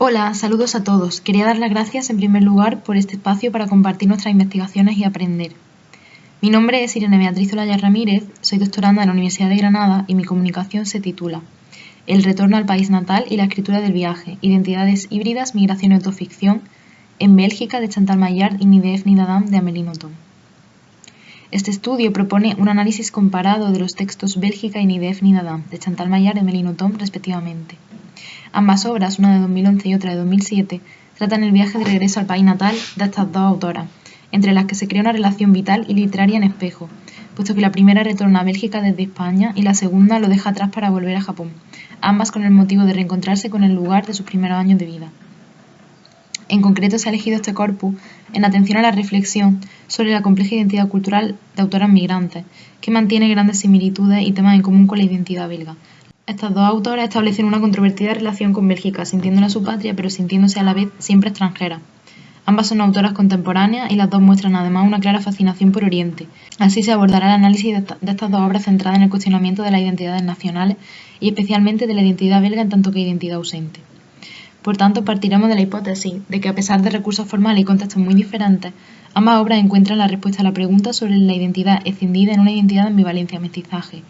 Hola, saludos a todos. Quería dar las gracias en primer lugar por este espacio para compartir nuestras investigaciones y aprender. Mi nombre es Irene Beatriz Olaya Ramírez, soy doctoranda en la Universidad de Granada y mi comunicación se titula El retorno al país natal y la escritura del viaje, identidades híbridas, migración y autoficción en Bélgica de Chantal Maillard y Nidef Nidadam de Amélie Nothomb. Este estudio propone un análisis comparado de los textos Bélgica y Nidef Nidadam de Chantal Maillard y Amélie Nothomb respectivamente. Ambas obras, una de 2011 y otra de 2007, tratan el viaje de regreso al país natal de estas dos autoras, entre las que se crea una relación vital y literaria en espejo, puesto que la primera retorna a Bélgica desde España y la segunda lo deja atrás para volver a Japón, ambas con el motivo de reencontrarse con el lugar de sus primeros años de vida. En concreto se ha elegido este corpus en atención a la reflexión sobre la compleja identidad cultural de autoras migrantes, que mantiene grandes similitudes y temas en común con la identidad belga. Estas dos autoras establecen una controvertida relación con Bélgica, sintiéndola su patria, pero sintiéndose a la vez siempre extranjeras. Ambas son autoras contemporáneas y las dos muestran además una clara fascinación por Oriente. Así se abordará el análisis de estas dos obras centradas en el cuestionamiento de las identidades nacionales y especialmente de la identidad belga en tanto que identidad ausente. Por tanto, partiremos de la hipótesis de que a pesar de recursos formales y contextos muy diferentes, ambas obras encuentran la respuesta a la pregunta sobre la identidad escindida en una identidad de ambivalencia, mestizaje,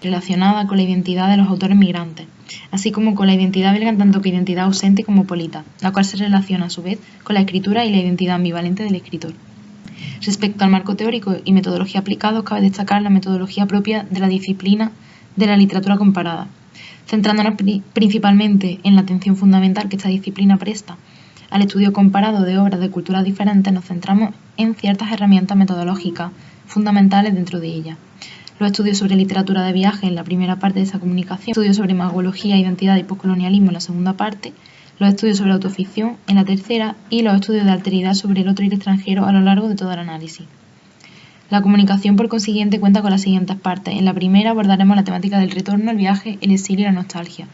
relacionada con la identidad de los autores migrantes, así como con la identidad belga en tanto que identidad ausente y cosmopolita, la cual se relaciona a su vez con la escritura y la identidad ambivalente del escritor. Respecto al marco teórico y metodología aplicados, cabe destacar la metodología propia de la disciplina de la literatura comparada, centrándonos principalmente en la atención fundamental que esta disciplina presta al estudio comparado de obras de culturas diferentes. Nos centramos en ciertas herramientas metodológicas fundamentales dentro de ella. Los estudios sobre literatura de viaje en la primera parte de esa comunicación, estudios sobre magología, identidad y poscolonialismo en la segunda parte, los estudios sobre autoficción en la tercera y los estudios de alteridad sobre el otro y el extranjero a lo largo de todo el análisis. La comunicación, por consiguiente, cuenta con las siguientes partes. En la primera abordaremos la temática del retorno, el viaje, el exilio y la nostalgia.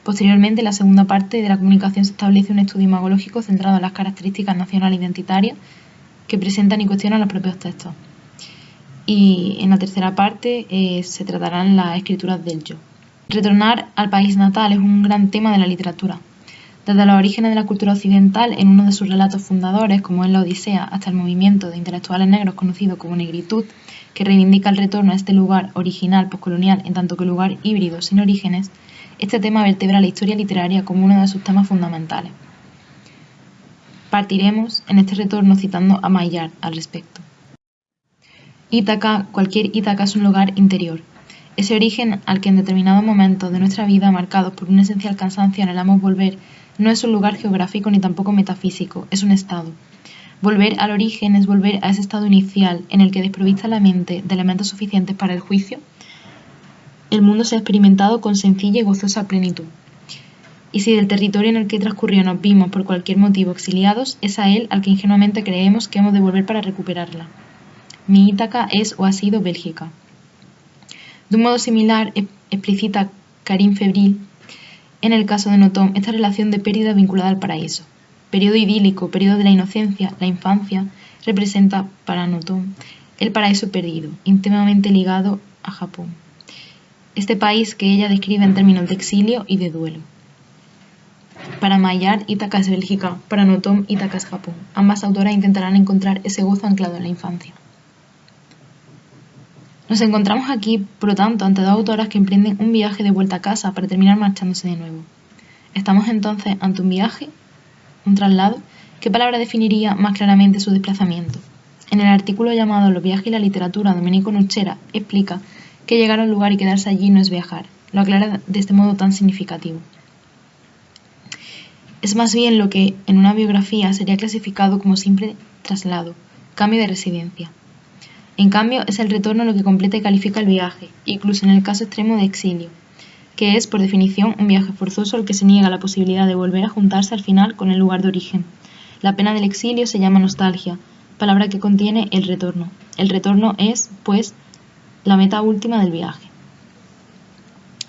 Posteriormente, en la segunda parte de la comunicación se establece un estudio imagológico centrado en las características nacionales identitarias que presentan y cuestionan los propios textos. Y en la tercera parte se tratarán las escrituras del yo. Retornar al país natal es un gran tema de la literatura. Desde los orígenes de la cultura occidental, en uno de sus relatos fundadores, como es la Odisea, hasta el movimiento de intelectuales negros conocido como negritud, que reivindica el retorno a este lugar original postcolonial en tanto que lugar híbrido sin orígenes, este tema vertebra la historia literaria como uno de sus temas fundamentales. Partiremos en este retorno citando a Maillard al respecto. Ítaca, cualquier Ítaca es un lugar interior. Ese origen al que en determinados momentos de nuestra vida, marcados por un esencial cansancio, anhelamos volver, no es un lugar geográfico ni tampoco metafísico, es un estado. Volver al origen es volver a ese estado inicial en el que, desprovista la mente de elementos suficientes para el juicio, el mundo se ha experimentado con sencilla y gozosa plenitud. Y si del territorio en el que transcurrió nos vimos por cualquier motivo exiliados, es a él al que ingenuamente creemos que hemos de volver para recuperarla. Mi Ítaca es o ha sido Bélgica. De un modo similar, explicita Karim Febril, en el caso de Nothomb, esta relación de pérdida vinculada al paraíso. Periodo idílico, periodo de la inocencia, la infancia, representa para Nothomb el paraíso perdido, íntimamente ligado a Japón. Este país que ella describe en términos de exilio y de duelo. Para Maillard, Ítaca es Bélgica, para Nothomb, Ítaca es Japón. Ambas autoras intentarán encontrar ese gozo anclado en la infancia. Nos encontramos aquí, por lo tanto, ante dos autoras que emprenden un viaje de vuelta a casa para terminar marchándose de nuevo. Estamos entonces ante un viaje, un traslado. ¿Qué palabra definiría más claramente su desplazamiento? En el artículo llamado Los viajes y la literatura, Domenico Nocera explica que llegar a un lugar y quedarse allí no es viajar. Lo aclara de este modo tan significativo. Es más bien lo que en una biografía sería clasificado como simple traslado, cambio de residencia. En cambio, es el retorno lo que completa y califica el viaje, incluso en el caso extremo de exilio, que es, por definición, un viaje forzoso al que se niega la posibilidad de volver a juntarse al final con el lugar de origen. La pena del exilio se llama nostalgia, palabra que contiene el retorno. El retorno es, pues, la meta última del viaje.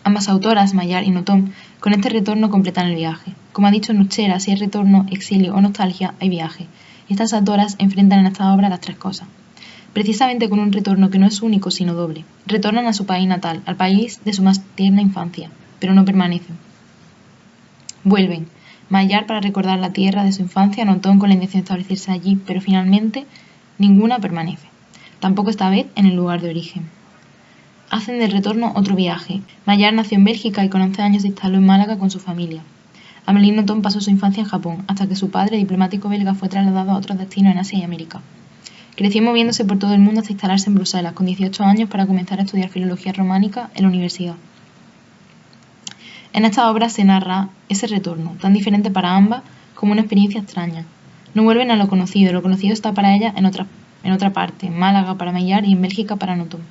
Ambas autoras, Maillard y Nothomb, con este retorno completan el viaje. Como ha dicho Nocera, si hay retorno, exilio o nostalgia, hay viaje. Y estas autoras enfrentan en esta obra las tres cosas. Precisamente con un retorno que no es único sino doble. Retornan a su país natal, al país de su más tierna infancia, pero no permanecen. Vuelven, Mayar para recordar la tierra de su infancia, Nothomb con la intención de establecerse allí, pero finalmente ninguna permanece. Tampoco esta vez en el lugar de origen. Hacen del retorno otro viaje. Mayar nació en Bélgica y con 11 años se instaló en Málaga con su familia. Amélie Nothomb pasó su infancia en Japón, hasta que su padre, diplomático belga, fue trasladado a otros destinos en Asia y América. Creció moviéndose por todo el mundo hasta instalarse en Bruselas, con 18 años para comenzar a estudiar filología románica en la universidad. En esta obra se narra ese retorno, tan diferente para ambas como una experiencia extraña. No vuelven a lo conocido está para ellas en otra parte, en Málaga para Mayar y en Bélgica para Nothomb.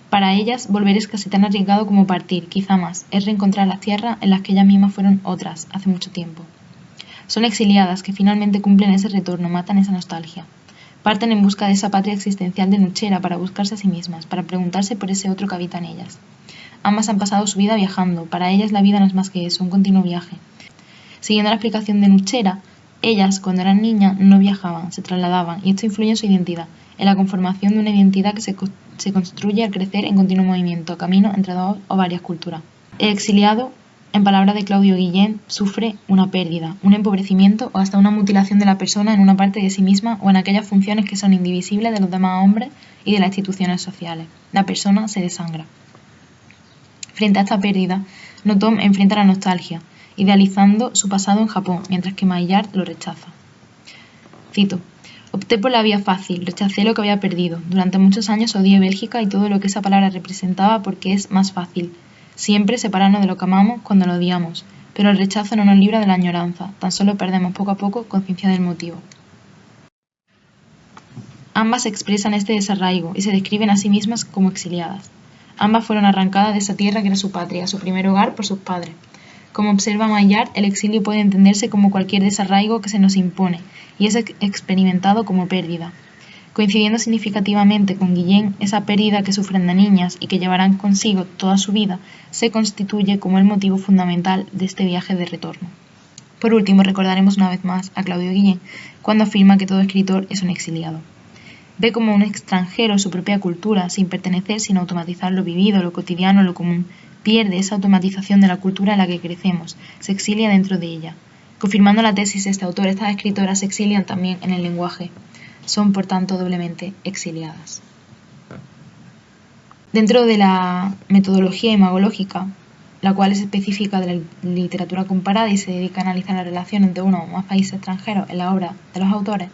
Para ellas, volver es casi tan arriesgado como partir, quizá más, es reencontrar las tierras en las que ellas mismas fueron otras, hace mucho tiempo. Son exiliadas que finalmente cumplen ese retorno, matan esa nostalgia. Parten en busca de esa patria existencial de Nuchera para buscarse a sí mismas, para preguntarse por ese otro que habita en ellas. Ambas han pasado su vida viajando, para ellas la vida no es más que eso, un continuo viaje. Siguiendo la explicación de Nuchera, ellas, cuando eran niñas, no viajaban, se trasladaban, y esto influye en su identidad, en la conformación de una identidad que se construye al crecer en continuo movimiento, camino entre dos o varias culturas. El exiliado, en palabras de Claudio Guillén, sufre una pérdida, un empobrecimiento o hasta una mutilación de la persona en una parte de sí misma o en aquellas funciones que son indivisibles de los demás hombres y de las instituciones sociales. La persona se desangra. Frente a esta pérdida, Nothomb enfrenta la nostalgia, idealizando su pasado en Japón, mientras que Mayar lo rechaza. Cito: opté por la vía fácil, rechacé lo que había perdido. Durante muchos años odié Bélgica y todo lo que esa palabra representaba porque es más fácil. Siempre separarnos de lo que amamos cuando lo odiamos, pero el rechazo no nos libra de la añoranza, tan solo perdemos poco a poco conciencia del motivo. Ambas expresan este desarraigo y se describen a sí mismas como exiliadas. Ambas fueron arrancadas de esa tierra que era su patria, su primer hogar, por sus padres. Como observa Mayar, el exilio puede entenderse como cualquier desarraigo que se nos impone y es experimentado como pérdida. Coincidiendo significativamente con Guillén, esa pérdida que sufren de niñas y que llevarán consigo toda su vida se constituye como el motivo fundamental de este viaje de retorno. Por último, recordaremos una vez más a Claudio Guillén cuando afirma que todo escritor es un exiliado. Ve como un extranjero su propia cultura, sin pertenecer, sin automatizar lo vivido, lo cotidiano, lo común. Pierde esa automatización de la cultura en la que crecemos, se exilia dentro de ella. Confirmando la tesis de este autor, estas escritoras se exilian también en el lenguaje. Son, por tanto, doblemente exiliadas. Dentro de la metodología imagológica, la cual es específica de la literatura comparada y se dedica a analizar la relación entre uno o más países extranjeros en la obra de los autores,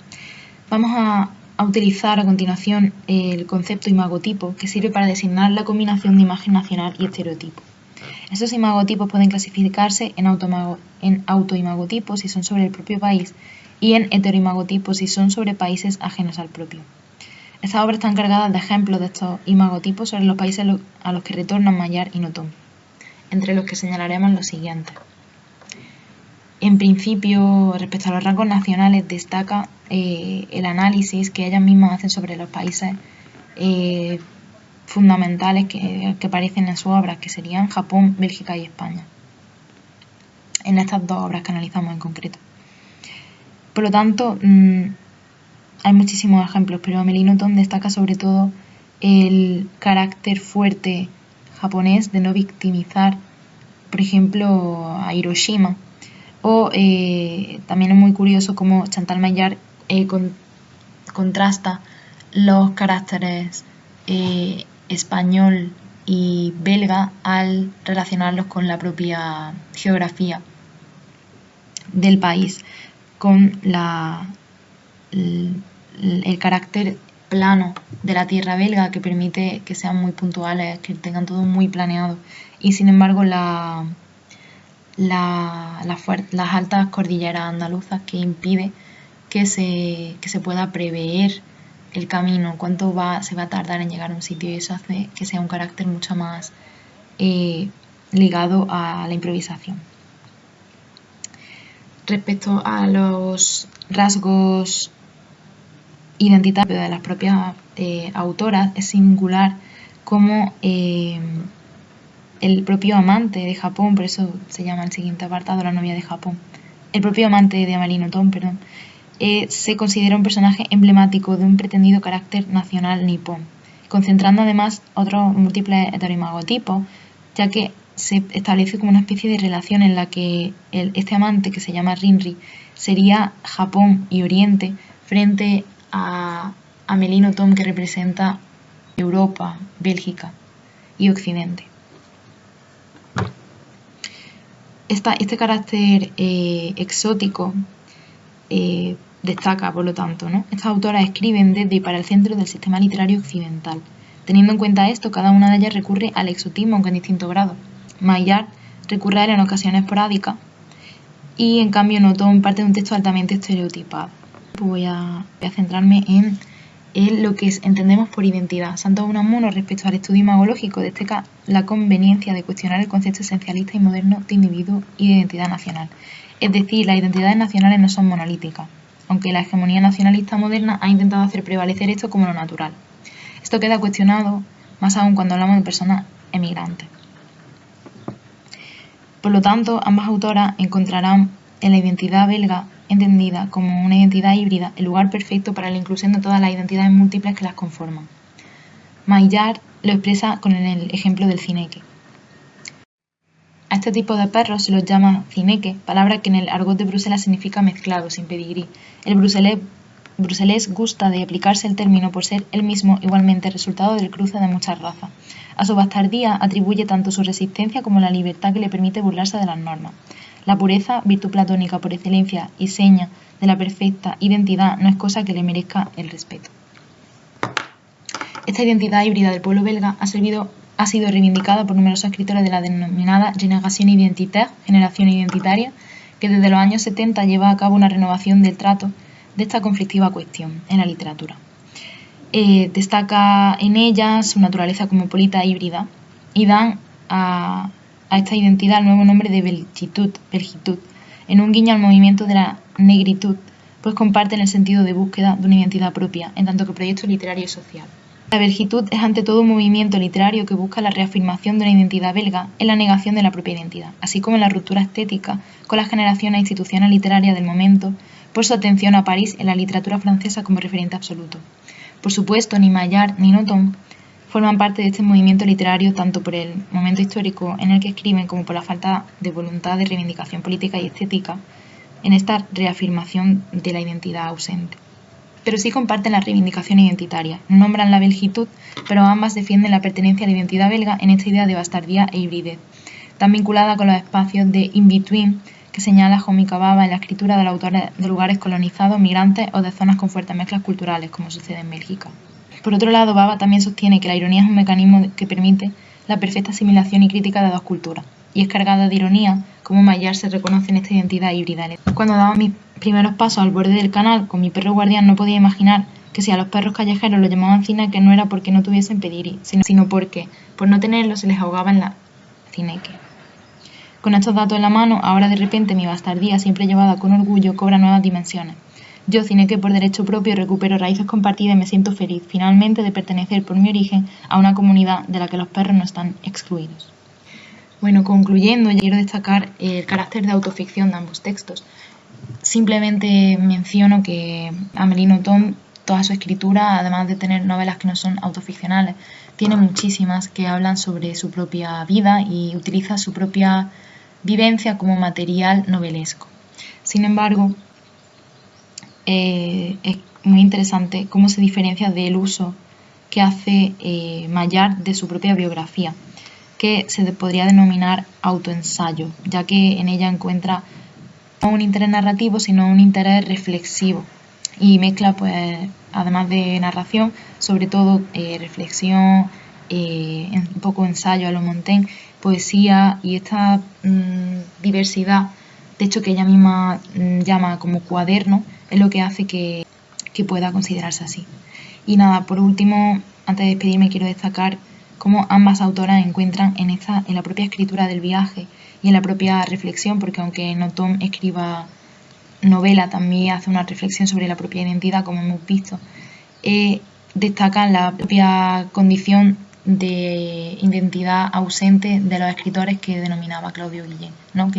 vamos a utilizar a continuación el concepto imagotipo, que sirve para designar la combinación de imagen nacional y estereotipo. Estos imagotipos pueden clasificarse en autoimagotipos si son sobre el propio país y en heteroimagotipos si son sobre países ajenos al propio. Estas obras están cargadas de ejemplos de estos imagotipos sobre los países a los que retornan Mayar y Nothomb, entre los que señalaremos los siguientes. En principio, respecto a los rasgos nacionales, destaca el análisis que ellas mismas hacen sobre los países fundamentales que aparecen en sus obras, que serían Japón, Bélgica y España, en estas dos obras que analizamos en concreto. Por lo tanto, hay muchísimos ejemplos, pero Amélie Nothomb destaca sobre todo el carácter fuerte japonés de no victimizar, por ejemplo, a Hiroshima. O también es muy curioso cómo Chantal Mayar contrasta los caracteres español y belga al relacionarlos con la propia geografía del país, con el carácter plano de la tierra belga que permite que sean muy puntuales, que tengan todo muy planeado, y sin embargo las altas cordilleras andaluzas que impide que se pueda prever el camino, cuánto se va a tardar en llegar a un sitio, y eso hace que sea un carácter mucho más ligado a la improvisación. Respecto a los rasgos identitarios de las propias autoras, es singular cómo el propio amante de Japón, por eso se llama el siguiente apartado la novia de Japón, el propio amante de Amélie Nothomb, se considera un personaje emblemático de un pretendido carácter nacional nipón, concentrando además otros múltiples heteroimagotipos, ya que se establece como una especie de relación en la que este amante, que se llama Rinri, sería Japón y Oriente frente a Amélie Nothomb, que representa Europa, Bélgica y Occidente. Este carácter exótico destaca, por lo tanto, ¿no? Estas autoras escriben desde y para el centro del sistema literario occidental. Teniendo en cuenta esto, cada una de ellas recurre al exotismo, aunque en distinto grado. Maillard recurre a él en ocasiones esporádicas y, en cambio, Nothomb parte de un texto altamente estereotipado. Voy a centrarme en lo que entendemos por identidad. Santos Unamuno, respecto al estudio imagológico, destaca la conveniencia de cuestionar el concepto esencialista y moderno de individuo y de identidad nacional. Es decir, las identidades nacionales no son monolíticas, aunque la hegemonía nacionalista moderna ha intentado hacer prevalecer esto como lo natural. Esto queda cuestionado más aún cuando hablamos de personas emigrantes. Por lo tanto, ambas autoras encontrarán en la identidad belga entendida como una identidad híbrida el lugar perfecto para la inclusión de todas las identidades múltiples que las conforman. Maillard lo expresa con el ejemplo del cineque. A este tipo de perros se los llama cineque, palabra que en el argot de Bruselas significa mezclado, sin pedigrí. El bruselés gusta de aplicarse el término por ser él mismo igualmente resultado del cruce de muchas razas. A su bastardía atribuye tanto su resistencia como la libertad que le permite burlarse de las normas. La pureza, virtud platónica por excelencia y seña de la perfecta identidad, no es cosa que le merezca el respeto. Esta identidad híbrida del pueblo belga ha sido reivindicada por numerosos escritores de la denominada Génération Identitaire, generación identitaria, que desde los años 70 lleva a cabo una renovación del trato de esta conflictiva cuestión en la literatura. Destaca en ella su naturaleza cosmopolita híbrida y dan a esta identidad el nuevo nombre de belgitud, en un guiño al movimiento de la negritud, pues comparten el sentido de búsqueda de una identidad propia, en tanto que proyecto literario y social. La belgitud es ante todo un movimiento literario que busca la reafirmación de una identidad belga en la negación de la propia identidad, así como en la ruptura estética con las generaciones e instituciones literarias del momento, por su atención a París en la literatura francesa como referente absoluto. Por supuesto, ni Maillard ni Nothomb forman parte de este movimiento literario tanto por el momento histórico en el que escriben como por la falta de voluntad de reivindicación política y estética en esta reafirmación de la identidad ausente. Pero sí comparten la reivindicación identitaria, no nombran la belgitud, pero ambas defienden la pertenencia a la identidad belga en esta idea de bastardía e hibridez, tan vinculada con los espacios de in-between que señala Homi Kababa en la escritura del autor de lugares colonizados, migrantes o de zonas con fuertes mezclas culturales, como sucede en Bélgica. Por otro lado, Baba también sostiene que la ironía es un mecanismo que permite la perfecta asimilación y crítica de dos culturas, y es cargada de ironía como Maillard se reconoce en esta identidad híbrida. Cuando daba mis primeros pasos al borde del canal con mi perro guardián, no podía imaginar que si a los perros callejeros los llamaban cineque no era porque no tuviesen pedigrí, sino porque, por no tenerlo, se les ahogaba en la cineque. Con estos datos en la mano, ahora de repente mi bastardía, siempre llevada con orgullo, cobra nuevas dimensiones. Yo, cineque por derecho propio, recupero raíces compartidas y me siento feliz, finalmente, de pertenecer por mi origen a una comunidad de la que los perros no están excluidos. Bueno, concluyendo, quiero destacar el carácter de autoficción de ambos textos. Simplemente menciono que Amélie Nothomb, toda su escritura, además de tener novelas que no son autoficcionales, tiene muchísimas que hablan sobre su propia vida y utiliza su propia vivencia como material novelesco. Sin embargo, es muy interesante cómo se diferencia del uso que hace Maillard de su propia biografía, que se podría denominar autoensayo, ya que en ella encuentra no un interés narrativo, sino un interés reflexivo y mezcla, pues, además de narración, sobre todo reflexión, un poco ensayo a lo Montaigne, poesía y esta diversidad, de hecho que ella misma llama como cuaderno, es lo que hace que pueda considerarse así. Y nada, por último, antes de despedirme, quiero destacar cómo ambas autoras encuentran en la propia escritura del viaje y en la propia reflexión, porque aunque Nothomb escriba novela, también hace una reflexión sobre la propia identidad, como hemos visto, destacan la propia condición de identidad ausente de los escritores que denominaba Claudio Guillén, ¿no?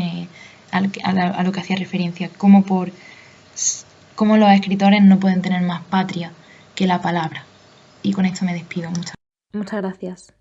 A lo que hacía referencia, cómo los escritores no pueden tener más patria que la palabra. Y con esto me despido. Muchas gracias.